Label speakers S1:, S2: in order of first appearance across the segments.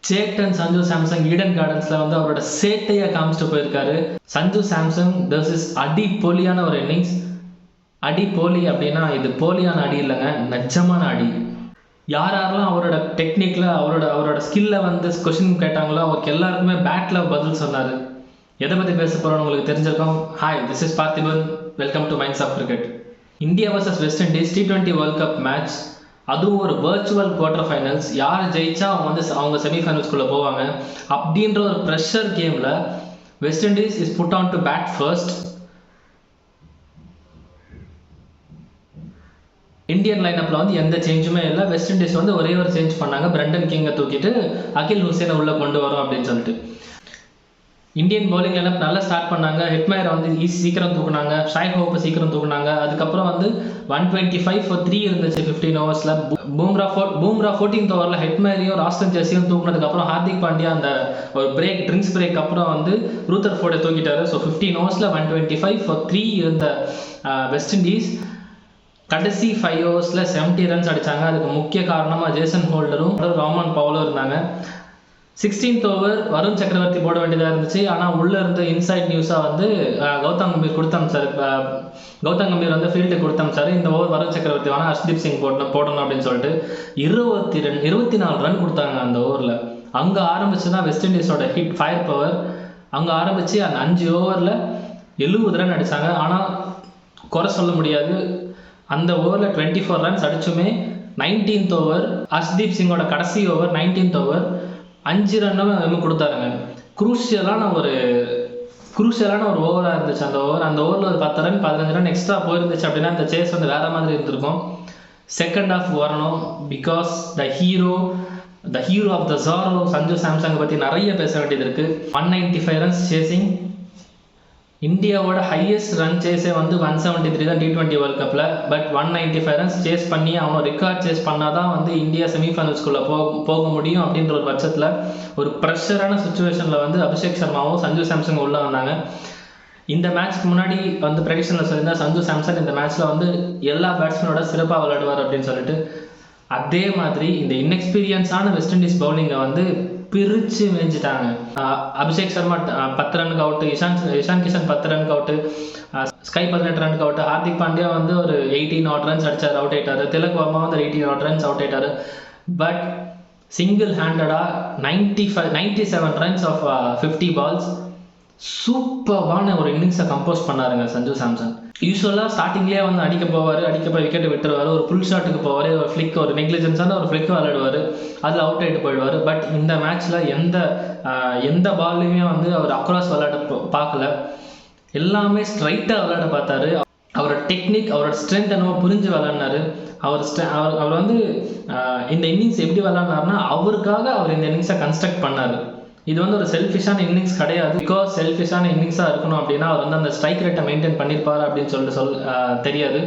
S1: Satan Sanju Samsung Eden கார்டன்ஸ்ல வந்து அவரோட சேட்டையை காமிச்சிட்டு போயிருக்காரு. சஞ்சு சாம்சங் தர்ஸ் அடி போலியான ஒரு இன்னிங்ஸ். அடி போலி அப்படின்னா இது போலியான அடி இல்லைங்க, நிஜமான அடி. யாரெல்லாம் அவரோட டெக்னிக்ல அவரோட ஸ்கில்ல வந்து கொஸ்டின் கேட்டாங்களோ அவருக்கு எல்லாருக்குமே பேட்ல பதில் சொன்னாரு. எதை பத்தி பேச போறோம்னு உங்களுக்கு தெரிஞ்சிருக்கும். Hi, this is Parthiban. Welcome to minds of cricket. India versus West Indies T20 world cup match, அதுவும் ஒரு வர்ச்சுவல் குவார்டர் ஃபைனல்ஸ். யார் ஜெயிச்சா அவங்க செமிஃபைனல்ஸ்குள்ளே போவாங்க அப்படின்ற ஒரு ப்ரெஷர் கேமில் West Indies is put on to bat first. Indian லைனப்பில் வந்து எந்த சேஞ்சுமே இல்லை. வெஸ்ட் இண்டீஸ் வந்து ஒரே ஒரு சேஞ்ச் பண்ணாங்க, பிரண்டன் கிங்கை தூக்கிட்டு அகில் ஹுசேனை உள்ளே கொண்டு வரோம் அப்படின்னு சொல்லிட்டு. இந்தியன் பவுலிங் லைனப் நல்லா ஸ்டார்ட் பண்ணாங்க. ஹெட்மயரை வந்து சீக்கிரம் தூக்குனாங்க, ஷாய் ஹோப்பை சீக்கிரம் தூக்குனாங்க. அதுக்கப்புறம் வந்து 125 for 3 இருந்துச்சு 15 ஓவர்ஸில். பூம்ரா 14th ஓவரில் ஹெட்மயரையும் ராஸ்டன் ஜெர்சியும் தூக்குனதுக்கப்புறம் ஹார்திக் பாண்டியா அந்த ஒரு ட்ரிங்க்ஸ் பிரேக் அப்புறம் வந்து ரூத்தர் ஃபோர்டை தூக்கிட்டாரு. ஸோ 15 ஓவர்ஸில் 125 for 3 இருந்த வெஸ்ட் இண்டீஸ் கடைசி 5 ஓவர்ஸில் 70 ரன்ஸ் அடித்தாங்க. அதுக்கு முக்கிய காரணமாக ஜேசன் ஹோல்டரும் ராமன் பவுலும் இருந்தாங்க. 16th ஓவர் வருண் சக்கரவர்த்தி போட வேண்டியதாக இருந்துச்சு. ஆனால் உள்ளே இருந்த இன்சைட் நியூஸாக வந்து கௌதம் கம்பீர் கொடுத்தமிச்சார். கௌதம் கம்பீர் வந்து ஃபீல்டு கொடுத்தமிச்சார். இந்த ஓவர் வருண் சக்கரவர்த்தி வேணால் ஹர்ஷ்தீப் சிங் போடணும் அப்படின்னு சொல்லிட்டு 24 ரன் கொடுத்தாங்க அந்த ஓவரில். அங்கே ஆரம்பிச்சு தான் வெஸ்ட் இண்டீஸோட ஹிட் ஃபயர் பவர். அங்கே ஆரம்பித்து அந்த 5 ஓவரில் 70 ரன் அடித்தாங்க. ஆனால் குறை சொல்ல முடியாது, அந்த ஓவரில் 24 ரன்ஸ் அடிச்சுமே 19th ஓவர் ஹர்ஷ்தீப் சிங்கோட கடைசி ஓவர் 19th ஓவர் 5 ரன்னும் கொடுத்தாருங்க. குரூஷியலான ஒரு ஓவராக இருந்துச்சு அந்த ஓவரில் ஒரு 10 ரன் 15 ரன் எக்ஸ்ட்ரா போயிருந்துச்சு அப்படின்னா இந்த சேஸ் வந்து வேற மாதிரி இருந்திருக்கும். செகண்ட் ஹாஃப் வரணும். Because the hero of the zero Sanju சாம்சங்கை பற்றி நிறைய பேச வேண்டியது இருக்குது. 195 ரன்ஸ் சேசிங். இந்தியாவோட ஹையஸ்ட் ரன் சேஸே வந்து 173 தான் T20 வேர்ல்ட் கப்பில். பட் 195 ரன்ஸ் சேஸ் பண்ணி அவனை ரெக்கார்ட் சேஸ் பண்ணால் தான் வந்து இந்தியா செமிஃபைனல்ஸ்குள்ளே போக முடியும் அப்படின்ற ஒரு பட்சத்தில் ஒரு ப்ரெஷரான சுச்சுவேஷனில் வந்து அபிஷேக் சர்மாவும் சஞ்சு சாம்சங் உள்ளே வந்தாங்க. இந்த மேட்ச்க்கு முன்னாடி வந்து ப்ரெடிக்ஷனில் சொல்லியிருந்தா சஞ்சு சாம்சன் இந்த மேட்ச்சில் வந்து எல்லா பேட்ஸ்மேனோட சிறப்பாக விளையாடுவார் அப்படின்னு சொல்லிட்டு. அதே மாதிரி இந்த இன்எக்ஸ்பீரியன்ஸான வெஸ்ட் இண்டீஸ் பவுலிங்கை வந்து பிரித்து மேய்ஞ்சிட்டாங்க. அபிஷேக் சர்மா 10 ரனுக்கு அவுட்டு, இஷான் கிஷன் 10 ரனுக்கு அவுட்டு, ஸ்கை 18 ரனுக்கு அவுட்டு, ஹார்திக் பாண்டியா வந்து ஒரு 18 odd ரன்ஸ் அடிச்சார், அவுட் ஆயிட்டாரு. திலக் வர்மா வந்து 18 odd ரன்ஸ் அவுட் ஆயிட்டாரு. பட் சிங்கிள் ஹேண்டடாக 97 ரன்ஸ் ஆஃப் 50 பால்ஸ் சூப்பரான ஒரு இன்னிங்ஸை கம்போஸ் பண்ணாருங்க சஞ்சு சாம்சன். யூஸ்வலாக ஸ்டார்டிங்லேயே வந்து அடிக்க போய் விக்கெட்டு விட்டுருவார், ஒரு ஃபுல் ஷாட்டுக்கு போவார், ஒரு ஃப்ளிக், ஒரு நெக்லிஜென்ஸான ஒரு ஃப்ளிக் விளையாடுவார், அதில் அவுட் ஆகிட்டு போயிடுவார். பட் இந்த மேட்ச்சில் எந்த பால்லையுமே வந்து அவர் அக்ராஸ் விளையாட பார்க்கல, எல்லாமே ஸ்ட்ரைட்டாக விளையாட பார்த்தாரு. அவரோட டெக்னிக், அவரோட ஸ்ட்ரென்த் என்னவோ புரிஞ்சு விளையாடினாரு. அவர் வந்து இந்த இன்னிங்ஸ் எப்படி விளையாடினார்னா அவருக்காக அவர் இந்த இன்னிங்ஸை கன்ஸ்ட்ரக்ட் பண்ணார். இது வந்து ஒரு செல்ஃபிஷான இன்னிங்ஸ் கிடையாது. பிகாஸ் செல்ஃபிஷான இன்னிங்ஸாக இருக்கணும் அப்படின்னா அவர் வந்து அந்த ஸ்ட்ரைக் ரேட்டை மெயின்டைன் பண்ணியிருப்பார் அப்படின்னு சொல்லிட்டு தெரியாது.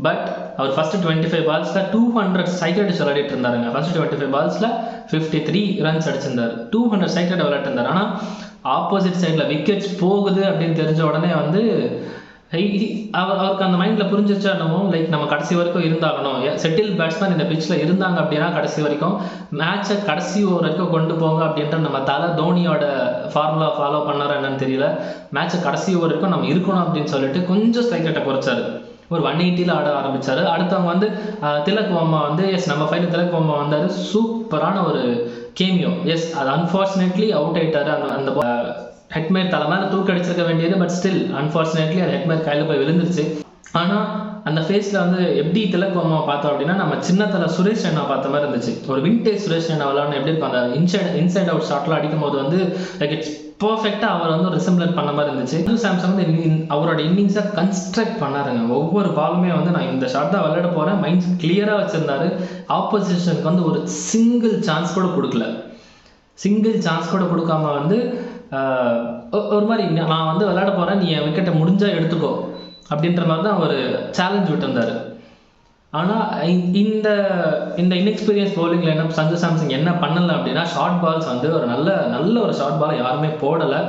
S1: பட் அவர் ஃபர்ஸ்ட் 25 பால்ஸில் 200 ஸ்ட்ரைக் ரேட் விளையாடிட்டு இருந்தாருங்க. ஃபர்ஸ்ட் 25 பால்ஸில் 53 ரன்ஸ் அடிச்சிருந்தார், 200 ஸ்ட்ரைக் ரேட் விளையாட்டு இருந்தார். ஆனால் ஆப்போசிட் சைடில் விக்கெட்ஸ் போகுது அப்படின்னு தெரிஞ்ச உடனே வந்து அவருக்கு அந்த மைண்டில் புரிஞ்சிருச்சா என்னமோ, லைக் நம்ம கடைசி வரைக்கும் இருந்தாகணும், செட்டில் பேட்ஸ்மேன் இந்த பிச்சில் இருந்தாங்க அப்படின்னா கடைசி வரைக்கும் மேட்சை கடைசி ஓவர் வரைக்கும் கொண்டு போங்க அப்படின்ற நம்ம தோனியோட ஃபார்முலா ஃபாலோ பண்ணாரா என்னன்னு தெரியல. மேட்சை கடைசி ஓவர் வரைக்கும் நம்ம இருக்கணும் அப்படின்னு சொல்லிட்டு கொஞ்சம் ஸ்ட்ரைக் ரேட்டை குறைச்சாரு. ஒரு 180 ஆட ஆரம்பிச்சாரு. அடுத்தவங்க வந்து திலக் வர்மா வந்து நம்ம ஃபைனல் திலக் வர்மா வந்தார், சூப்பரான ஒரு கேமியோ. அது அன்ஃபார்ச்சுனேட்லி அவுட் ஆயிட்டாரு. அந்த ஹெட்மயர் தலை மேலே தூக்கி அடிச்சிருக்க வேண்டியது, பட் ஸ்டில் அன்ஃபார்ச்சுனேட்லி அது ஹெட்மயர் கையில் போய் விழுந்துருச்சு. ஆனால் அந்த ஃபேஸில் வந்து எப்படி திலக் வர்மா பார்த்தோம் அப்படின்னா நம்ம சின்ன தலை சுரேஷ் ரெய்னா பார்த்த மாதிரி இருந்துச்சு. ஒரு விண்டேஜ் சுரேஷ் ரெய்னா விளையாடணும் எப்படி இருக்கும், அந்த இன்சைட் அவுட் ஷாட்லாம் அடிக்கும் போது வந்து லைக் இட்ஸ் பர்ஃபெக்டாக அவர் வந்து ரிசம்பிளன் பண்ண மாதிரி இருந்துச்சு. சஞ்சு சாம்சன் வந்து அவரோட இன்னிங்ஸை கன்ஸ்ட்ரக்ட் பண்ணாருங்க. ஒவ்வொரு பாலுமே வந்து நான் இந்த ஷாட் தான் விளையாட போகிறேன் மைண்ட் கிளியராக வச்சுருந்தாரு. ஆப்போசிஷனுக்கு வந்து ஒரு சிங்கிள் சான்ஸ் கூட கொடுக்காம வந்து ஒரு மாதிரி நான் வந்து விளையாட போகிறேன், நீ என் விக்கெட்டை முடிஞ்சால் எடுத்துக்கோ அப்படின்ற மாதிரி தான் அவர் சேலஞ்ச் விட்டுருந்தார். ஆனால் இந்த inexperience bowling lineup Sanju Samsung என்ன பண்ணலை அப்படின்னா ஷார்ட் பால்ஸ் வந்து ஒரு நல்ல ஒரு ஷார்ட் பாலை யாருமே போடலை,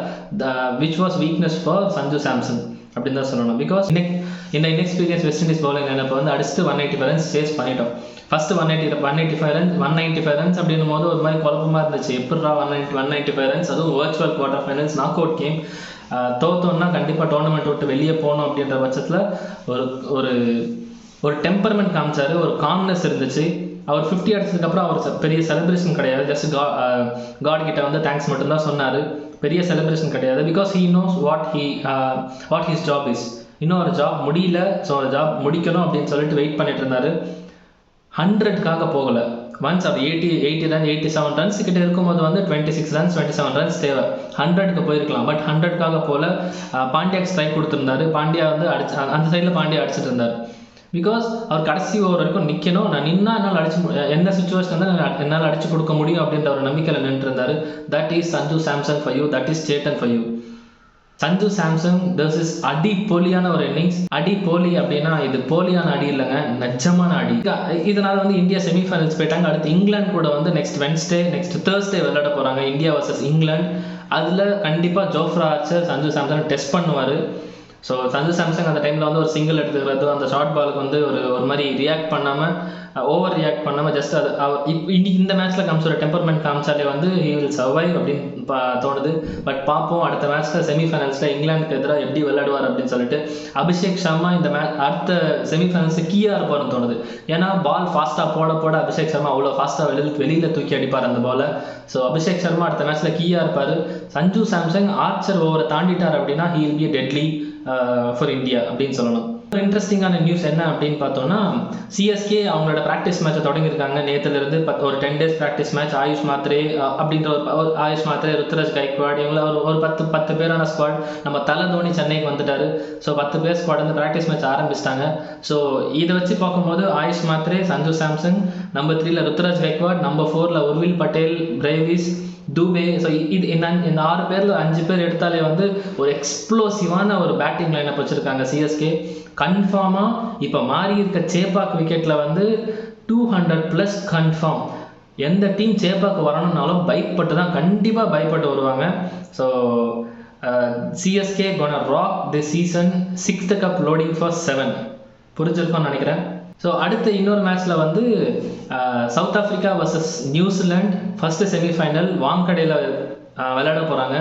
S1: which was weakness for Sanju Samson. அப்படின்னு தான் சொல்லணும். பிகாஸ் இந்த inexperience west Indies bowling lineup வந்து அடிச்சுட்டு 185 ரன்ஸ் சேஸ் பண்ணிட்டோம். ஃபர்ஸ்ட் 185 ரன்ஸ் அப்படின்னும் போது ஒரு மாதிரி குழப்பமா இருந்துச்சு. எப்படா 195 ரன்ஸ், அதுவும் virtual quarter finals knock out game, தோத்தோம்னா கண்டிப்பாக டோர்னமெண்ட் விட்டு வெளியே போகணும் அப்படின்ற பட்சத்தில் ஒரு ஒரு டெம்பர்மெண்ட் காமிச்சாரு, ஒரு காம்னஸ் இருந்துச்சு. அவர் 50 அடிச்சதுக்கப்புறம் அவர் பெரிய செலிப்ரேஷன் கிடையாது, ஜஸ்ட் காட் கிட்ட வந்து தேங்க்ஸ் மட்டும்தான் சொன்னார். பெரிய செலிப்ரேஷன் கிடையாது. Because he knows what his job is. இன்னும் ஒரு ஜாப் முடியல, ஸோ ஒரு ஜாப் முடிக்கணும் அப்படின்னு சொல்லிட்டு வெயிட் பண்ணிட்டு இருந்தார். 100க்காக போகலை. ஒன்ஸ் அவர் 87 ரன்ஸ் கிட்ட இருக்கும்போது வந்து 26 ரன்ஸ் 27 ரன்ஸ் தேவை, 100க்கு போயிருக்கலாம். பட் 100க்காக போல பாண்டியாக்கு ஸ்ட்ரைக் கொடுத்துருந்தாரு. பாண்டியா வந்து அந்த சைடில் பாண்டியா அடிச்சுட்டு இருந்தார். பிகாஸ் அவர் கடைசி ஓவர் வரைக்கும் நிற்கணும், நான் நின்னா என்னால் என்ன சுச்சுவேஷன் வந்து என்னால் அடிச்சு கொடுக்க முடியும் அப்படின்ற ஒரு நம்பிக்கையில் நின்று இருந்தார். That is Sanju Samson for you, that is chettan for you. Sanju Samson thus is அடி போலியான ஒரு இன்னிங்ஸ். அடி போலி அப்படின்னா இது போலியான அடி இல்லைங்க, நிஜமான அடி. இதனால வந்து இந்தியா செமிஃபைனல்ஸ் போயிட்டாங்க. அடுத்து இங்கிலாந்து கூட வந்து நெக்ஸ்ட் தேர்ஸ்டே விளையாட போகிறாங்க, இந்தியா வர்சஸ் இங்கிலாந்து. அதில் கண்டிப்பாக Jofra Archer Sanju Samson test பண்ணுவார். ஸோ சஞ்சு சாம்சன் அந்த டைமில் வந்து ஒரு சிங்கிள் எடுத்துக்கிறது, அந்த ஷார்ட் பாலுக்கு வந்து ஒரு மாதிரி ஓவர் ரியாக்ட் பண்ணாமல் ஜஸ்ட் அது இன்னைக்கு இந்த மேட்ச்சில் காமிச்ச ஒரு டெம்பர்மெண்ட் காமிச்சாலே வந்து ஹி வில் சர்வைவ் அப்படின்னு தோணுது. பட் பார்ப்போம் அடுத்த மேட்ச்சில் செமிஃபைனல்ஸில் இங்கிலாந்துக்கு எதிராக எப்படி விளையாடுவார் அப்படின்னு சொல்லிட்டு. அபிஷேக் சர்மா இந்த அடுத்த செமிஃபைனல்ஸு கீயாக இருப்பார்னு தோணுது. ஏன்னா பால் ஃபாஸ்ட்டாக போட அபிஷேக் சர்மா அவ்வளோ ஃபாஸ்ட்டாக வெளியில் தூக்கி அடிப்பார் அந்த பாலை. ஸோ அபிஷேக் சர்மா அடுத்த மேட்ச்சில் கீயாக இருப்பார். சஞ்சு சாம்சன் ஆர்ச்சர் ஓவரை தாண்டிட்டார் அப்படின்னா he will be deadly for India அப்படின்னு சொல்லணும். ஒரு இன்ட்ரெஸ்டிங்கான நியூஸ் என்ன அப்படின்னு பார்த்தோம்னா, சிஎஸ்கே அவங்களோட ப்ராக்டிஸ் மேட்சை தொடங்கியிருக்காங்க. நேற்றுலேருந்து ஒரு 10 days practice match. AYUSH Mhatre அப்படின்ற ஆயுஷ் மாத்ரே, ருத்ராஜ் கைக்வாட், இவங்கள ஒரு 10 பேரான ஸ்குவாட். நம்ம தலை தோனி சென்னைக்கு வந்துட்டாரு. ஸோ 10 பேர் ஸ்குவாட் வந்து ப்ராக்டிஸ் மேட்ச் ஆரம்பிச்சிட்டாங்க. ஸோ இதை வச்சு பார்க்கும்போது ஆயுஷ் மாத்ரே, சஞ்சு சாம்சன், நம்பர் 3ல ருத்ராஜ் கைக்வாட், நம்பர் 4ல உர்வில் பட்டேல், பிரேவிஸ், தூபே. ஸோ இது இந்த 6 பேரில் 5 பேர் எடுத்தாலே வந்து ஒரு எக்ஸ்ப்ளோசிவான ஒரு பேட்டிங் லைனப் வச்சுருக்காங்க சிஎஸ்கே. கன்ஃபார்மாக இப்போ மாறி இருக்க சேப்பாக் விக்கெட்டில் வந்து 200+ கன்ஃபார்ம். எந்த டீம் சேப்பாக்கு வரணும்னாலும் கண்டிப்பாக பயப்பட்டு வருவாங்க. So CSK gonna rock the season. 6th cup loading for 7. புரிஞ்சிருக்கோன்னு நினைக்கிறேன். ஸோ அடுத்த இன்னொரு மேட்ச்சில் வந்து South Africa versus New Zealand first semifinal வாங்கடையில் விளையாட போகிறாங்க.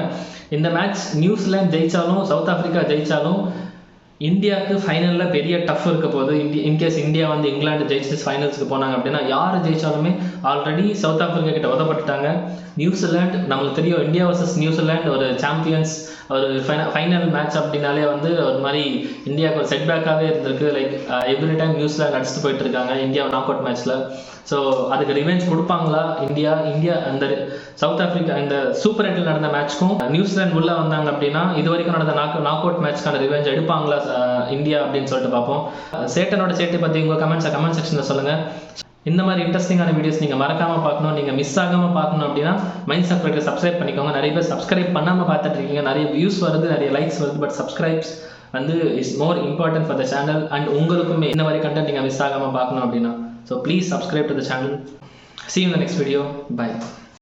S1: இந்த மேட்ச் நியூசிலாந்து ஜெயித்தாலும் சவுத் ஆஃப்ரிக்கா ஜெயித்தாலும் இந்தியாவுக்கு ஃபைனலில் பெரிய டஃப் இருக்க போகுது. இன்கேஸ் இந்தியா வந்து இங்கிலாந்து ஜெயிச்சு ஃபைனல்ஸுக்கு போனாங்க அப்படின்னா யார் ஜெயிச்சாலுமே ஆல்ரெடி சவுத் ஆஃப்ரிக்கா கிட்ட உதப்பட்டுட்டாங்க. நியூசிலாந்து நம்மளுக்கு தெரியும், இந்தியா வர்சஸ் நியூசிலாந்து ஒரு சாம்பியன்ஸ், ஒரு ஃபைனல் மேட்ச் அப்படின்னாலே வந்து ஒரு மாதிரி இந்தியாவுக்கு ஒரு செட்பேக்காகவே இருந்திருக்கு. லைக் எவ்ரி டைம் நியூசிலாந்து அடிச்சுட்டு போயிட்டு இருக்காங்க இந்தியா நாக் அவுட் மேட்ச்சில். ஸோ அதுக்கு ரிவெஞ்ச் கொடுப்பாங்களா இந்தியா அந்த சவுத் ஆஃப்ரிக்கா இந்த சூப்பர் 8 நடந்த மேட்ச்க்கும் நியூசிலாந்து உள்ளே வந்தாங்க அப்படின்னா இது வரைக்கும் நடந்த நாக் அவுட் மேட்ச்க்கான ரிவெஞ்ச் எடுப்பாங்களா இந்தியா அப்படின்னு சொல்லிட்டு பார்ப்போம். சேட்டனோட சேட்டை பற்றி உங்கள் கமெண்ட் செக்ஷனில் சொல்லுங்கள். இந்த மாதிரி இன்ட்ரெஸ்டிங்கான வீடியோஸ் நீங்கள் மறக்காமல் பார்க்கணும், நீங்கள் மிஸ் ஆகாமல் பார்க்கணும் அப்படின்னா மைண்ட்ஸ் ஆஃப் கிரிக்கெட் சப்ஸ்கிரைப் பண்ணிக்கோங்க. நிறைய பேர் சப்ஸ்கிரைப் பண்ணாமல் பார்த்துட்டு இருக்கீங்க, நிறைய வியூஸ் வருது, நிறைய லைக்ஸ் வருது, பட் சப்ஸ்கிரைப்ஸ் வந்து is more important for the channel. And உங்களுக்குமே இந்த மாதிரி கண்டென்ட் நீங்கள் மிஸ் ஆகாமல் பார்க்கணும் அப்படின்னா so please subscribe to the channel. See you in the next video. Bye.